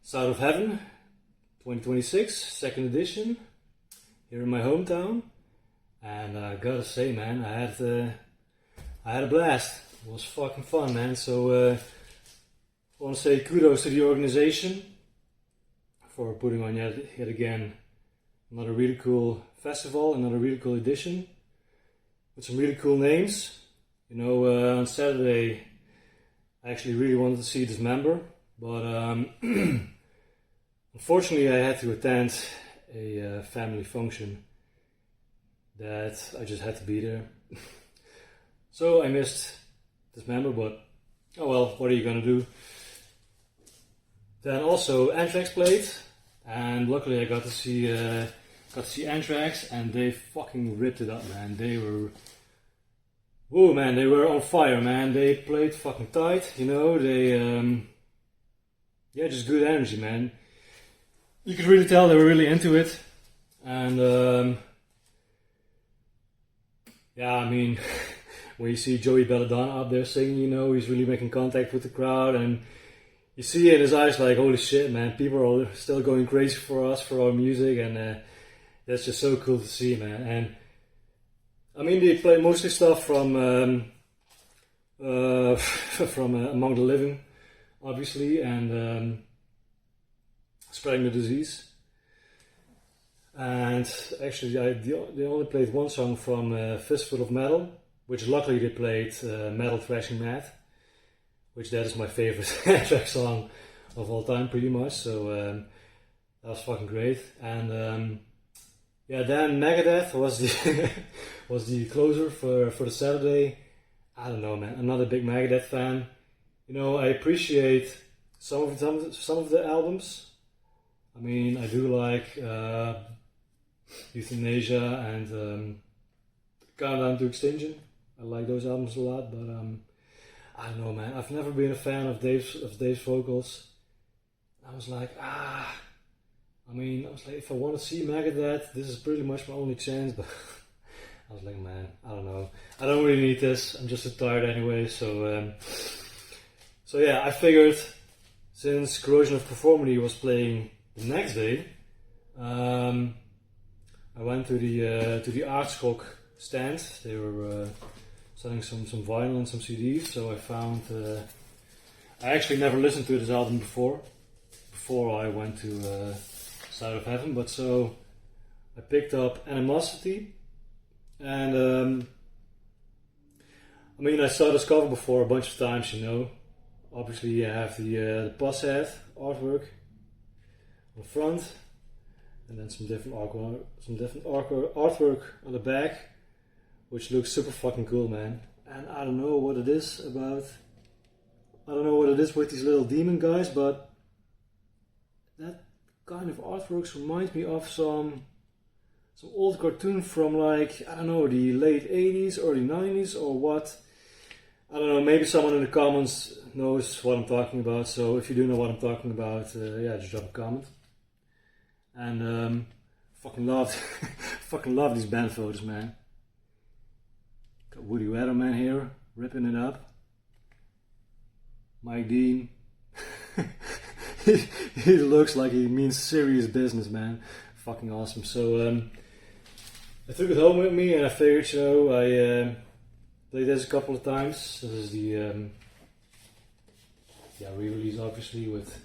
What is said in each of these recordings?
South of Heaven 2026, second edition, here in my hometown. And I gotta say, man, I had a blast. It was fucking fun, man. So I want to say kudos to the organization for putting on yet again another really cool festival, another really cool edition with some really cool names. You know, on Saturday I actually really wanted to see Dismember, but unfortunately I had to attend a family function that I just had to be there. So I missed Dismember, but oh well, what are you gonna do? Then also Anthrax played, and luckily I got to see Anthrax, and they fucking ripped it up, man. They were, whoa, man, they were on fire, man. They played fucking tight, you know. They, yeah, just good energy, man. You could really tell they were really into it, and yeah, I mean, when you see Joey Belladonna up there singing, you know, he's really making contact with the crowd, and you see in his eyes like, holy shit, man, people are still going crazy for us, for our music, and that's just so cool to see, man. And I mean, they play mostly stuff from Among the Living, obviously, and Spreading the Disease. And actually, they only played one song from Fistful of Metal, which luckily they played Metal Thrashing Mad, which that is my favorite track song of all time, pretty much. So that was fucking great. And yeah, then Megadeth was the was the closer for the Saturday. I don't know, man. I'm not a big Megadeth fan. You know, I appreciate some of the albums. I mean, I do like Euthanasia and Countdown to Extinction. I like those albums a lot, but I don't know, man. I've never been a fan of Dave's vocals. I was like, if I want to see Megadeth, this is pretty much my only chance. But I was like, man, I don't know. I don't really need this. I'm just so tired anyway. So yeah, I figured since Corrosion of Conformity was playing the next day, I went to the Aardschok stand. They were selling some vinyl and some CDs. So I found. I actually never listened to this album before I went to South of Heaven, but so I picked up Animosity, and I mean, I saw this cover before a bunch of times, you know. Obviously, you have the pus head artwork on the front, and then some different artwork on the back, which looks super fucking cool, man. And I don't know what it is about. I don't know what it is with these little demon guys, but that kind of artworks reminds me of some old cartoon from, like, I don't know, the late 80s, early 90s, or what. I don't know, maybe someone in the comments knows what I'm talking about. So if you do know what I'm talking about, yeah, just drop a comment. And fucking love these band photos, man. Got Woody Weatherman here, ripping it up. Mike Dean. He looks like he means serious business, man. Fucking awesome. So I took it home with me, and I figured, you know, I played this a couple of times. This is the re-release, obviously, with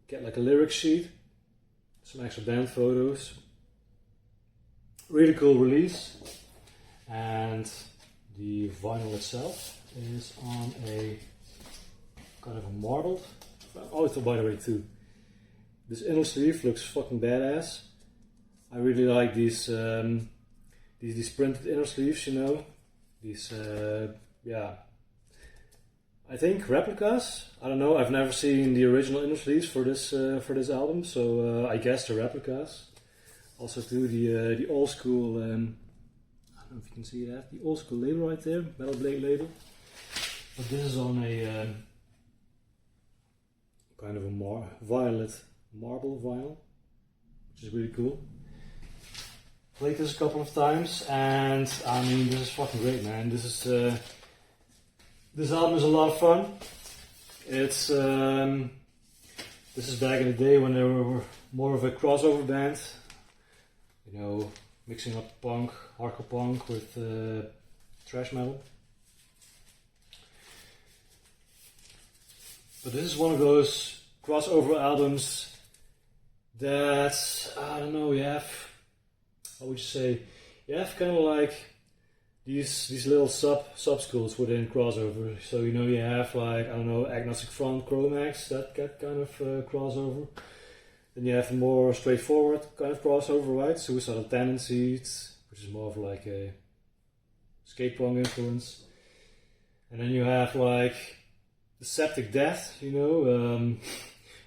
get like a lyric sheet, some extra band photos. Really cool release, and the vinyl itself is on a kind of a marbled. Oh, by the way, too, this inner sleeve looks fucking badass. I really like these printed inner sleeves, you know. These, yeah, I think replicas. I don't know. I've never seen the original inner sleeves for this album, so I guess the replicas. Also, too, the old school. I don't know if you can see that. The old school label right there, Metal Blade label. But this is on a kind of a violet marble vinyl, which is really cool. Played this a couple of times, and I mean, this is fucking great, man. This album is a lot of fun. It's This is back in the day when they were more of a crossover band, you know, mixing up punk, hardcore punk with thrash metal. But this is one of those crossover albums that, I don't know, you have, how would you say, you have kind of like these little sub schools within crossover. So, you know, you have like, I don't know, Agnostic Front, Chromax, that kind of crossover. Then you have a more straightforward kind of crossover, right? Suicidal Tendencies, which is more of like a skate punk influence. And then you have like the Septic Death, you know,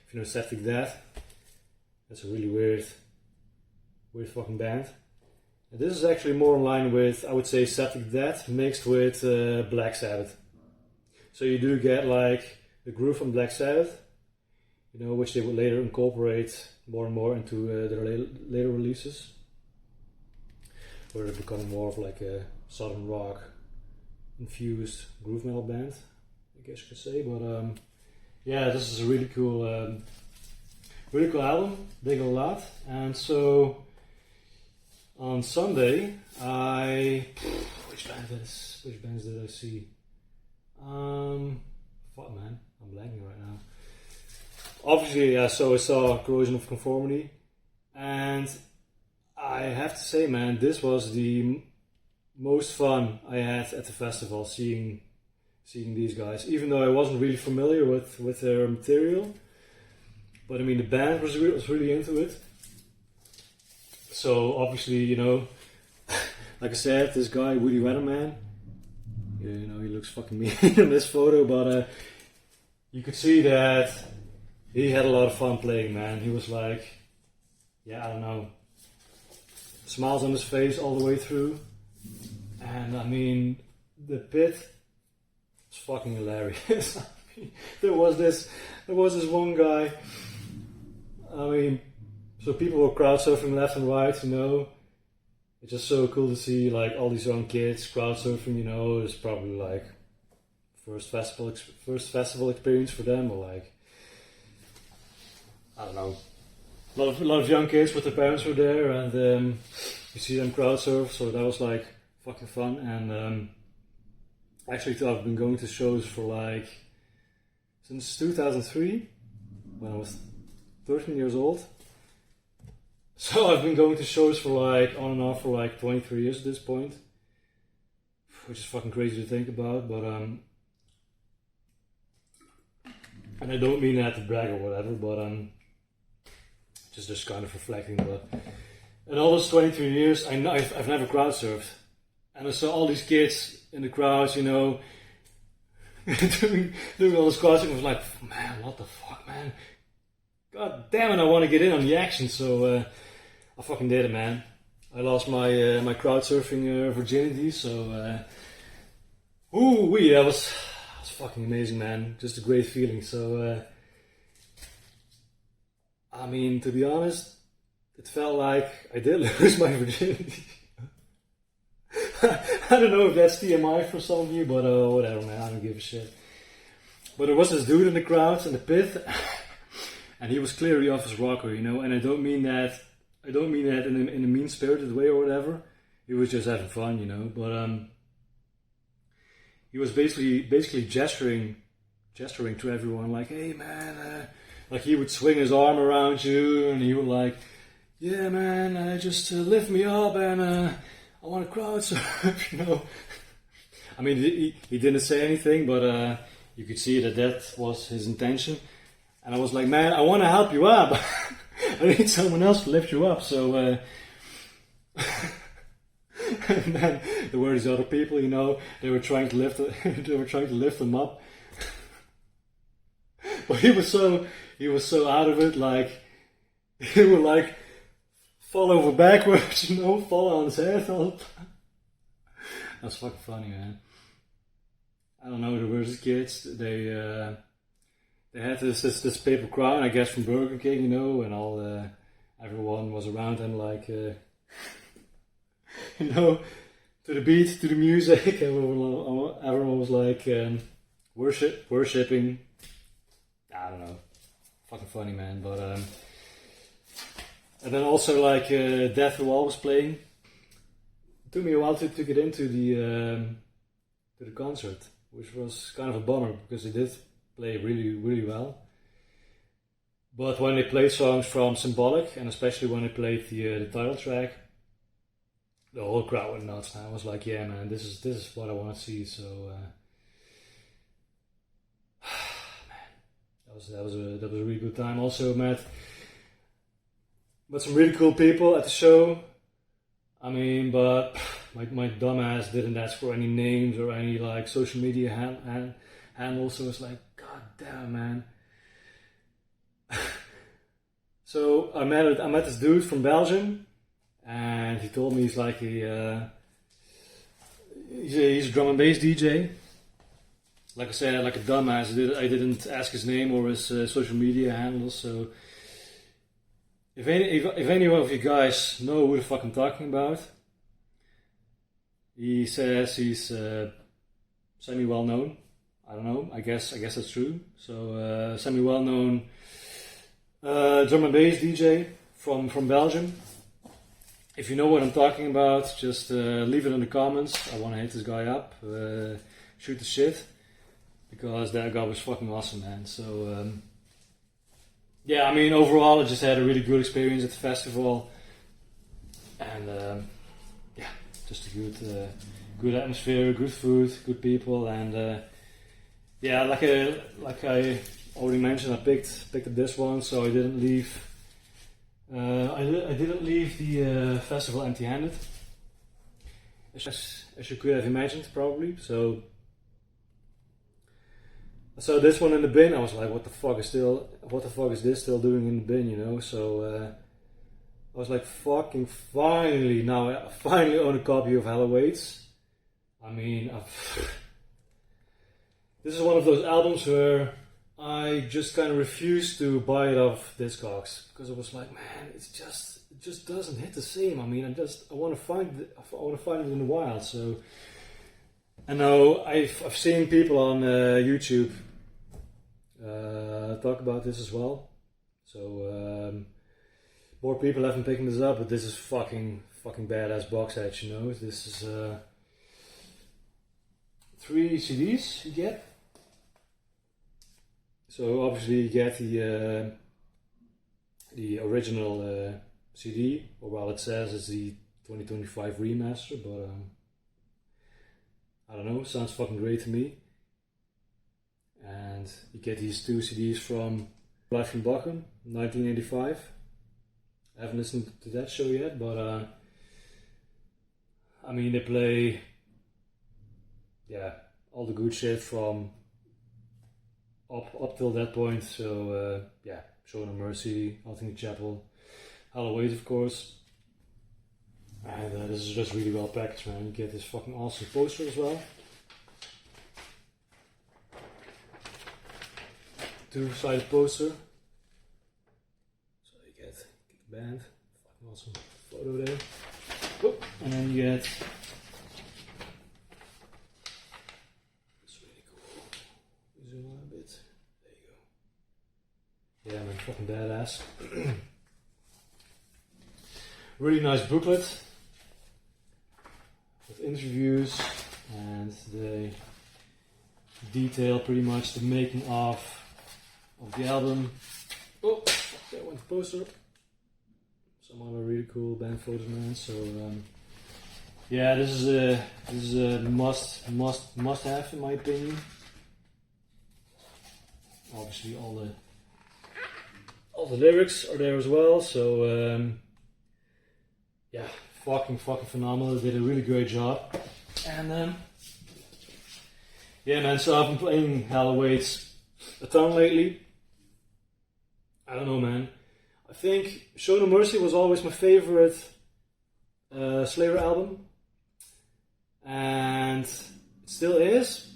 if you know Septic Death, that's a really weird fucking band. And this is actually more in line with, I would say, Septic Death mixed with Black Sabbath. So you do get like the groove from Black Sabbath, you know, which they would later incorporate more and more into their later releases, where they become more of like a southern rock infused groove metal band, I guess you could say. But yeah, this is a really cool album. Dig it a lot. And so on Sunday, which bands did I see? Fuck man, I'm blanking right now. Obviously, yeah, so I saw Corrosion of Conformity, and I have to say, man, this was the most fun I had at the festival, seeing these guys, even though I wasn't really familiar with their material. But I mean, the band was really into it. So obviously, you know, like I said, this guy, Woody Weatherman, you know, he looks fucking mean in this photo, but you could see that he had a lot of fun playing, man. He was like, yeah, I don't know, smiles on his face all the way through. And I mean, the pit was fucking hilarious. I mean, there was this one guy, I mean, so people were crowd surfing left and right, you know. It's just so cool to see like all these young kids crowd surfing, you know. It's probably like first festival experience for them, or like, I don't know, a lot of young kids with their parents were there, and you see them crowd surf, so that was like fucking fun. And actually, I've been going to shows for like since 2003, when I was 13 years old. So I've been going to shows for like on and off for like 23 years at this point, which is fucking crazy to think about. But and I don't mean that to brag or whatever, but just kind of reflecting. But in all those 23 years, I've never crowd surfed, and I saw all these kids in the crowds, you know, doing all this crowd surfing. I was like, man, what the fuck, man. God damn it, I want to get in on the action, so I fucking did it, man. I lost my my crowd surfing virginity, so that was fucking amazing, man. Just a great feeling. So I mean, to be honest, it felt like I did lose my virginity. I don't know if that's TMI for some of you, but whatever, man. I don't give a shit. But there was this dude in the crowd in the pit. And he was clearly off his rocker, you know, and I don't mean that in a mean-spirited way or whatever. He was just having fun, you know. But he was basically gesturing to everyone, like, "Hey, man," like he would swing his arm around you, and he would like, "Yeah, man, just lift me up, and I want to crowd surf," you know. I mean, he didn't say anything, but you could see that was his intention. And I was like, man, I want to help you up. I need someone else to lift you up. So, and then there were these other people, you know, they were trying to lift him up. But he was so out of it, like he would like fall over backwards, you know, fall on his head. That's fucking funny, man. I don't know, there were these kids. They had this paper crown, I guess, from Burger King, you know, and everyone was around them, like, you know, to the beat, to the music. Everyone was like worshipping. I don't know, fucking funny, man. But and then also like Death Who was playing. It took me a while to get into the concert, which was kind of a bummer because they did play really well. But when they played songs from Symbolic, and especially when they played the title track, the whole crowd went nuts. And I was like, yeah, man, this is what I want to see. So, man, that was a really good time. Also met some really cool people at the show. I mean, but my dumbass didn't ask for any names or any like social media handles. So it's like, god damn, man. So I met this dude from Belgium, and he told me he's like he's a drum and bass DJ. Like I said, like a dumbass, I didn't ask his name or his social media handles. So if any of you guys know who the fuck I'm talking about, he says he's semi well known. I don't know. I guess that's true. So semi well known. Drum and bass DJ from Belgium. If you know what I'm talking about, just leave it in the comments. I want to hit this guy up, shoot the shit, because that guy was fucking awesome, man. So yeah, I mean overall I just had a really good experience at the festival, and yeah, just a good atmosphere, good food, good people, and yeah, like I already mentioned, I picked up this one, so I didn't leave. I didn't leave the festival empty-handed, as you could have imagined, probably. So I saw this one in the bin. I was like, what the fuck is this still doing in the bin? You know. So I was like, fucking finally! Now I finally own a copy of Hello Waits. I mean, this is one of those albums where I just kind of refused to buy it off Discogs because it was like, man, it just doesn't hit the same. I mean, I want to find it in the wild. So I know I've seen people on YouTube talk about this as well. So more people have been picking this up, but this is fucking badass box set. You know, this is 3 CDs you get. So obviously you get the original CD, or well, it says it's the 2025 remaster, but I don't know, sounds fucking great to me. And you get these 2 CDs from Live from Bochum, 1985. I haven't listened to that show yet, but I mean they play, yeah, all the good shit from up till that point. So yeah, Show No Mercy, Althing Chapel, Halloween, of course. And this is just really well packaged, man. You get this fucking awesome poster as well. 2-sided poster. So you get the band, fucking awesome photo there. Oh, and then you get, it's really cool. Zoom out a bit. There you go. Yeah, man, fucking badass. Really nice booklet with interviews, and they detail pretty much the making of the album. Oh, that went the poster. Some other really cool band photos, man. So yeah, this is a must have in my opinion. Obviously, all the lyrics are there as well. So yeah, fucking phenomenal. They did a really great job. And yeah, man. So I've been playing Halloween's a ton lately. I don't know, man. I think Show No Mercy was always my favorite Slayer album, and it still is.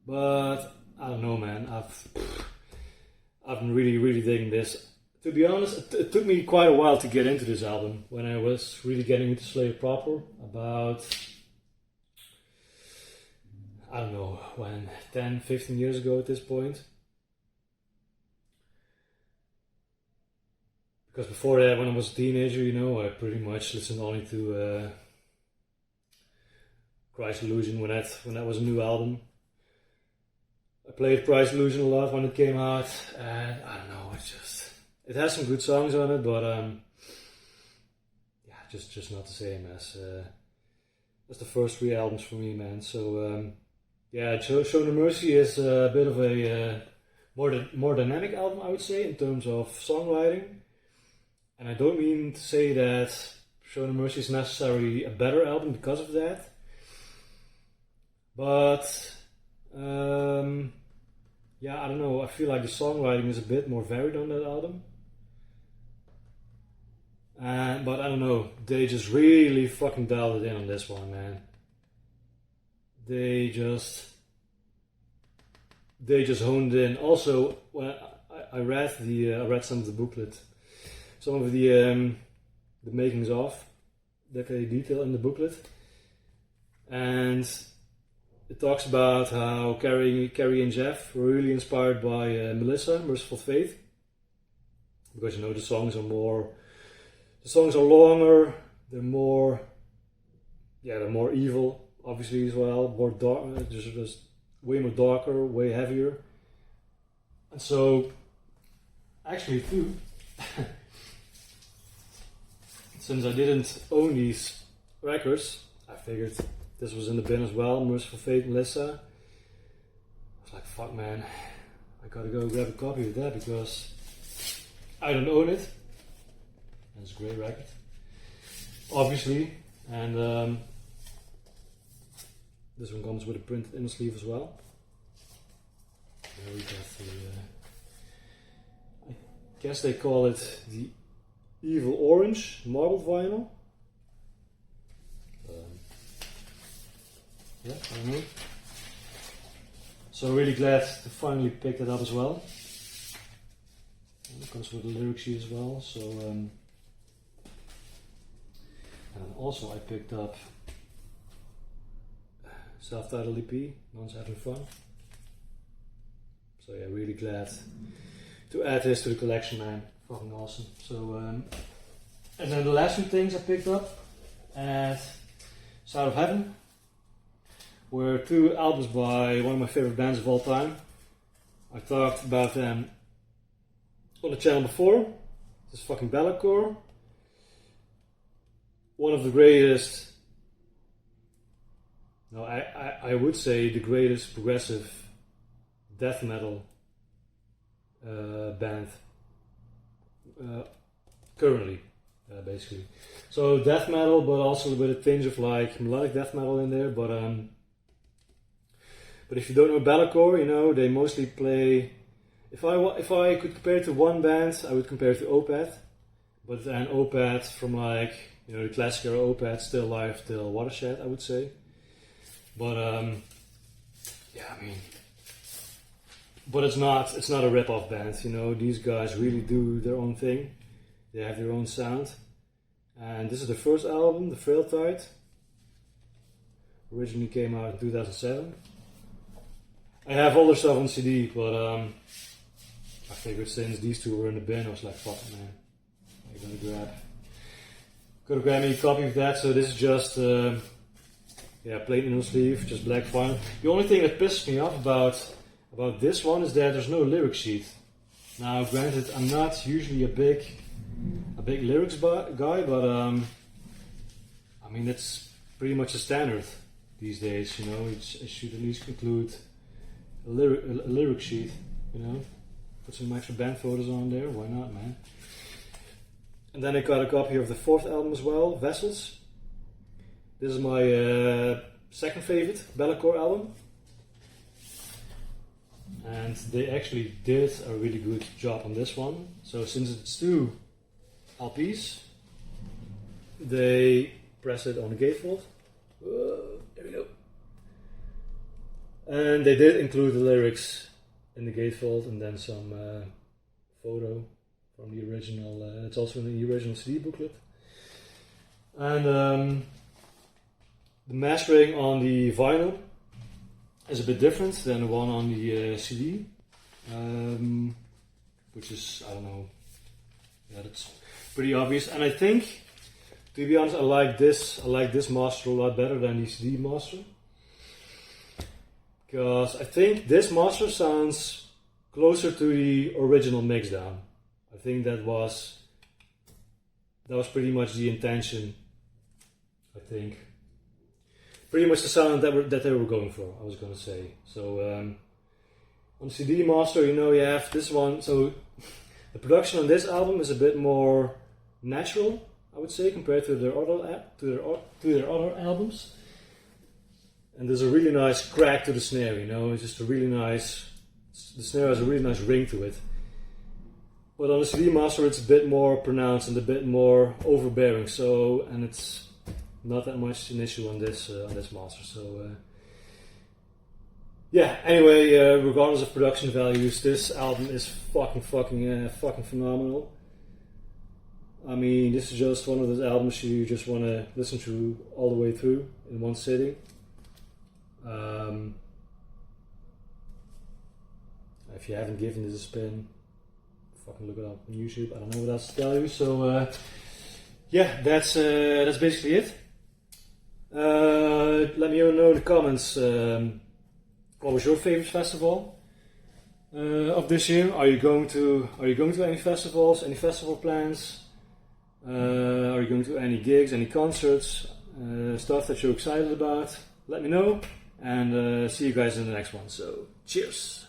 But I don't know, man. I've been really digging this. To be honest, it took me quite a while to get into this album. When I was really getting into Slayer proper, about, I don't know, when, 10, 15 years ago at this point. Because before that, when I was a teenager, you know, I pretty much listened only to Christ Illusion when that was a new album. I played Christ Illusion a lot when it came out, and I don't know, it has some good songs on it, but yeah, just not the same as the first 3 albums for me, man. So yeah, Show No Mercy is a bit of a more dynamic album, I would say, in terms of songwriting. And I don't mean to say that Show No Mercy is necessarily a better album because of that. But yeah, I don't know, I feel like the songwriting is a bit more varied on that album. But I don't know, they just really fucking dialed it in on this one, man. They just honed in. Also, when I read some of the booklet, some of the makings of that they detail in the booklet, and it talks about how Carrie and Jeff were really inspired by Melissa, Merciful Fate, because, you know, the songs are longer, they're more evil, obviously, as well, more dark, just way more darker, way heavier. And so, actually too, since I didn't own these records, I figured this was in the bin as well, Merciful Fate, Melissa. I was like, fuck, man, I gotta go grab a copy of that because I don't own it. And it's a great record, obviously, and this one comes with a printed inner sleeve as well. There we got the, I guess they call it the Evil Orange marbled vinyl. Yeah, I don't know. So really glad to finally pick that up as well. And it comes with a lyric sheet as well. So and also I picked up self-titled EP, Non's Having Fun. So yeah, really glad to add this to the collection, man. Fucking awesome. So and then the last 2 things I picked up at Side of Heaven were 2 albums by one of my favorite bands of all time. I talked about them on the channel before. This is fucking Bellacore. One of the greatest, no, I would say the greatest progressive death metal band currently, basically. So death metal, but also with a tinge of like melodic death metal in there. But if you don't know Bellacore, you know, they mostly play. If I could compare it to one band, I would compare it to Opeth. But then Opeth from like, you know, the classic era Opeth, Still Life till Watershed, I would say. But yeah, I mean, but it's not a rip-off band, you know. These guys really do their own thing. They have their own sound. And this is the first album, The Frail Tide. Originally came out in 2007. I have all their stuff on CD, but I figured since these 2 were in the bin, I was like, fuck it, man. I'm gonna grab me a copy of that. So this is just yeah, plain inner sleeve, just black vinyl. The only thing that pisses me off about this one is that there's no lyric sheet. Now, granted, I'm not usually a big lyrics guy, but I mean, it's pretty much a standard these days, you know. It should at least include a lyric sheet, you know. Put some extra band photos on there, why not, man? And then I got a copy of the 4th album as well, Vessels. This is my second favorite Bellacore album. And they actually did a really good job on this one. So since it's 2 LPs, they press it on the gatefold. There we go. And they did include the lyrics in the gatefold and then some photo from the original. It's also in the original CD booklet. And the mastering on the vinyl is a bit different than the one on the CD, which is, I don't know, Yeah, that's pretty obvious. And I think, to be honest, I like this master a lot better than the CD master. Because I think this master sounds closer to the original mixdown. I think that was pretty much the intention. I think pretty much the sound that they were going for. I was gonna say. So on CD master, you know, you have this one. So the production on this album is a bit more natural, I would say, compared to their other albums. And there's a really nice crack to the snare, you know. It's just a really nice. The snare has a really nice ring to it. But on the CD master, it's a bit more pronounced and a bit more overbearing. So, and it's not that much an issue on this master. So, yeah. Anyway, regardless of production values, this album is fucking phenomenal. I mean, this is just one of those albums you just want to listen to all the way through in one sitting. If you haven't given this a spin, fucking look it up on YouTube. I don't know what else to tell you. So yeah, that's basically it. Let me know in the comments what was your favorite festival of this year. Are you going to any festivals? Any festival plans? Are you going to any gigs? Any concerts? Stuff that you're excited about? Let me know. And see you guys in the next one. So cheers.